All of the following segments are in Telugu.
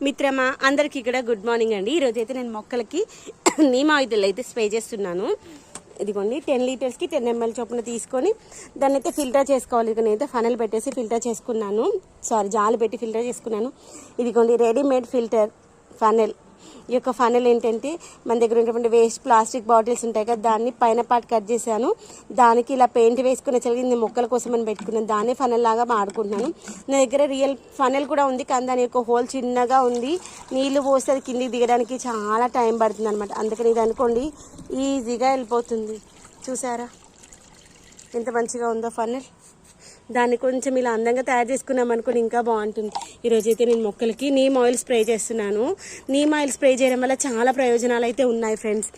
మిత్రమా అందరికీ కూడా గుడ్ మార్నింగ్ అండి. ఈరోజు అయితే నేను మొక్కలకి నీమ్ ఆయిల్ అయితే స్ప్రే చేస్తున్నాను. ఇదిగోండి 10 లీటర్స్కి 10 ml చొప్పున తీసుకొని దాన్ని అయితే ఫిల్టర్ చేసుకోవాలి. ఇక నేనైతే ఫనల్ పెట్టేసి ఫిల్టర్ చేసుకున్నాను, జాలి పెట్టి ఫిల్టర్ చేసుకున్నాను. ఇదిగోండి రెడీమేడ్ ఫిల్టర్ ఫనల్. ఈ యొక్క ఫనల్ ఏంటంటే మన దగ్గర ఉన్నటువంటి వేస్ట్ ప్లాస్టిక్ బాటిల్స్ ఉంటాయి కదా, దాన్ని పైన పార్ట్ కట్ చేశాను. దానికి ఇలా పెయింట్ వేసుకునే చలిగింది మొక్కల కోసం అని పెట్టుకున్నాను. దాన్ని ఫనల్ లాగా వాడుకుంటున్నాను. నా దగ్గర రియల్ ఫనల్ కూడా ఉంది, కానీ దాని యొక్క హోల్ చిన్నగా ఉంది. నీళ్లు పోస్తే అది కిందికి దిగడానికి చాలా టైం పడుతుంది అనమాట. అందుకని ఇది అనుకోండి ఈజీగా వెళ్ళిపోతుంది. చూసారా ఎంత మంచిగా ఉందో ఫనల్. దాన్ని కొంచెం ఇలా అందంగా తయారు చేసుకున్నాం అనుకోని ఇంకా బాగుంటుంది. ఈరోజైతే నేను మొక్కలకి నీమ్ ఆయిల్ స్ప్రే చేస్తున్నాను. నీమ్ ఆయిల్ స్ప్రే చేయడం వల్ల చాలా ప్రయోజనాలు అయితే ఉన్నాయి ఫ్రెండ్స్.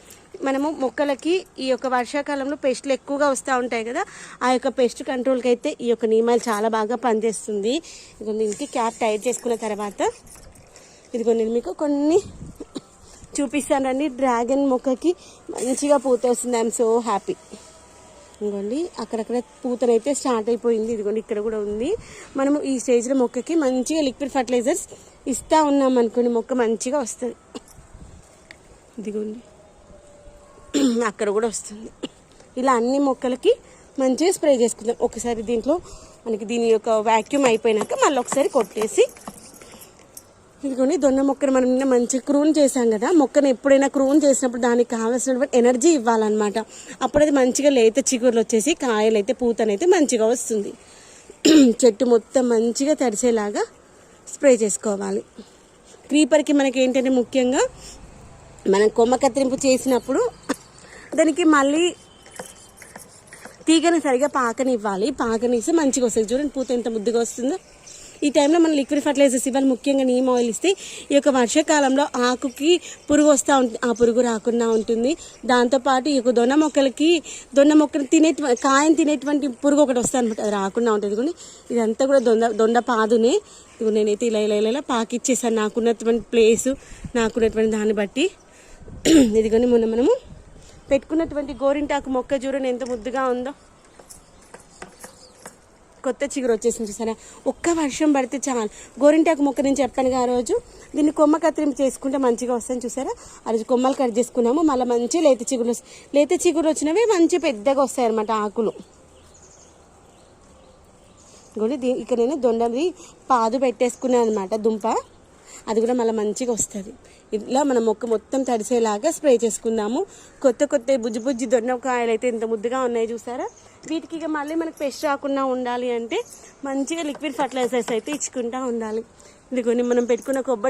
మనము మొక్కలకి ఈ యొక్క వర్షాకాలంలో పెస్టులు ఎక్కువగా వస్తూ ఉంటాయి కదా, ఆ యొక్క పెస్ట్ కంట్రోల్కి అయితే ఈ యొక్క నీమ్ ఆయిల్ చాలా బాగా పనిచేస్తుంది. ఇదిగో దీనికి క్యాప్ టైట్ చేసుకున్న తర్వాత ఇదిగో నేను మీకు కొన్ని చూపిస్తానండి. డ్రాగన్ మొక్కకి మంచిగా పూత వస్తుంది. I'm so happy. ఇదిగోండి అక్కడక్కడ పూతనైతే స్టార్ట్ అయిపోయింది. ఇదిగోండి ఇక్కడ కూడా ఉంది. మనము ఈ స్టేజ్లో మొక్కకి మంచిగా లిక్విడ్ ఫర్టిలైజర్స్ ఇస్తూ ఉన్నాం అనుకోండి, మొక్క మంచిగా వస్తుంది. ఇదిగోండి అక్కడ కూడా వస్తుంది. ఇలా అన్ని మొక్కలకి మంచిగా స్ప్రే చేసుకుందాం. ఒకసారి దీంట్లో మనకి దీని యొక్క వ్యాక్యూమ్ అయిపోయినాక మళ్ళీ ఒకసారి కొట్టేసి ఇదిగోండి దొన్న మొక్కను మనం నిన్న మంచిగా క్రూన్ చేసాం కదా, మొక్కను ఎప్పుడైనా క్రూన్ చేసినప్పుడు దానికి కావాల్సినటువంటి ఎనర్జీ ఇవ్వాలన్నమాట. అప్పుడు అది మంచిగా లేత చిగురులు వచ్చేసి కాయలు అయితే పూతనైతే మంచిగా వస్తుంది. చెట్టు మొత్తం మంచిగా తడిసేలాగా స్ప్రే చేసుకోవాలి. క్రీపర్కి మనకి ఏంటంటే ముఖ్యంగా మనం కొమ్మ కత్తిరింపు చేసినప్పుడు దానికి మళ్ళీ తీగని సరిగా పాకనివ్వాలి. పాకనిస్తే మంచిగా వస్తుంది. చూడండి పూత ఎంత ముద్దుగా వస్తుందో. ఈ టైంలో మనం లిక్విడ్ ఫర్టిలైజర్స్ ఇవ్వాలి. ముఖ్యంగా నీమ్ ఆయిల్ ఇస్తే ఈ యొక్క వర్షాకాలంలో ఆకుకి పురుగు వస్తూ ఉంటుంది, ఆ పురుగు రాకుండా ఉంటుంది. దాంతోపాటు ఈ యొక్క దొన్న మొక్కను కాయను తినేటువంటి పురుగు ఒకటి వస్తుంది అనమాట, అది రాకుండా ఉంటుంది. కానీ ఇదంతా కూడా దొండ పాదునే. ఇవి నేనైతే ఇలా పాకిచ్చేసాను నాకున్నటువంటి ప్లేసు, నాకున్నటువంటి దాన్ని బట్టి. ఇదిగోని మొన్న మనము పెట్టుకున్నటువంటి గోరింటాకు మొక్క చూడండి ఎంత ముద్దుగా ఉందో. కొత్త చిగురు వచ్చేసింది చూసారా. ఒక్క వర్షం పడితే చాలు. గోరింటాకు మొక్క నేను చెప్పాను ఆ రోజు, దీన్ని కొమ్మ కత్తిరింపు చేసుకుంటే మంచిగా వస్తాయని చూసారా. ఆ రోజు కొమ్మలు కట్ చేసుకున్నాము. మళ్ళీ మంచి లేత చిగురు వచ్చినవి మంచి పెద్దగా వస్తాయి అనమాట ఆకులు. ఇక్కడ నేను దొండది పాదు పెట్టేసుకున్నాను అనమాట, దుంప. అది కూడా మళ్ళీ మంచిగా వస్తుంది. ఇలా మన మొక్క మొత్తం తడిసేలాగా స్ప్రే చేసుకుందాము. కొత్త బుజ్జి దొండకాయలు అయితే ఎంత ముద్దుగా ఉన్నాయి చూసారా. వీటికి ఇక మళ్ళీ మనకు పెస్ట్ రాకుండా ఉండాలి అంటే మంచిగా లిక్విడ్ ఫర్టిలైజర్స్ అయితే ఇచ్చుకుంటూ ఉండాలి. ఇదిగోని మనం పెట్టుకున్న కొబ్బరి